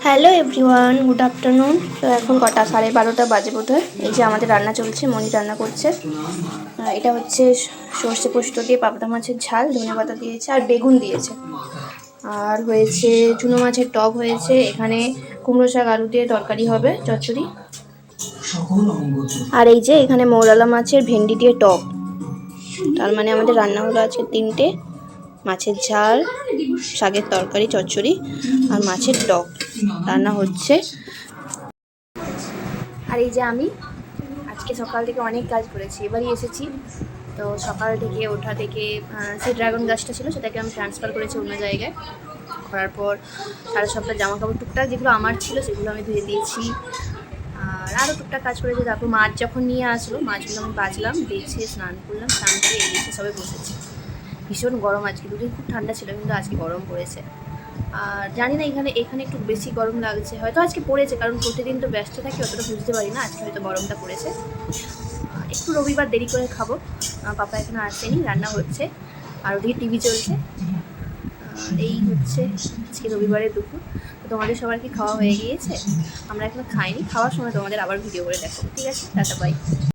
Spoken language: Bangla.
Hello everyone, good afternoon. তো এখন কটা 12:30 বাজে বোধহয়। এই যে আমাদের রান্না চলছে, মনি রান্না করছে। এটা হচ্ছে সর্ষে পোস্ত দিয়ে পাবদা মাছের ঝাল, ধনেপাতা দিয়েছে আর বেগুন দিয়েছে। আর হয়েছে চুনো মাছের টক হয়েছে, এখানে কুমড়ো শাক আলু দিয়ে তরকারি হবে, চচ্চড়ি। আর এই যে এখানে মৌরলা মাছের ভেন্ডি দিয়ে টক। তার মানে আমাদের রান্না হলো আজকে 3টে: মাছের ঝাল, শাকের তরকারি, চচ্চড়ি আর মাছের টক রান্না হচ্ছে। আর এই যে আমি আজকে সকাল থেকে অনেক কাজ করেছি, এবারই এসেছি। তো সকাল থেকে ওঠা থেকে সেই ড্রাগন গাছটা ছিল সেটাকে আমি ট্রান্সফার করেছি অন্য জায়গায়। করার পর সারা সপ্তাহ জামা কাপড় টুকটাক যেগুলো আমার ছিল সেগুলো আমি ধুয়ে দিয়েছি। আর আরও টুকটাক কাজ করেছি। তারপর মাছ যখন নিয়ে আসলো, মাছগুলো আমি বাছলাম, বেছে স্নান করলাম, স্নান করে এসে সবে বসেছি। ভীষণ গরম আজকে, দুদিন খুব ঠান্ডা ছিল কিন্তু আজকে গরম পড়েছে। আর জানি না এখানে একটু বেশি গরম লাগছে, হয়তো আজকে পড়েছে, কারণ প্রতিদিন তো ব্যস্ত থাকি, অতটা বুঝতে পারি না। আজকে হয়তো গরমটা পড়েছে। একটু রবিবার দেরি করে খাবো, পাপা এখানে আসেনি, রান্না হচ্ছে আর ওদিকে টিভি চলছে। এই হচ্ছে আজকে রবিবারের দুপুর। তো তোমাদের সবার কি খাওয়া হয়ে গিয়েছে? আমরা এখনো খাইনি, খাওয়ার সময় তোমাদের আবার ভিডিও করে দেখাবো। ঠিক আছে, টাটা, বাই।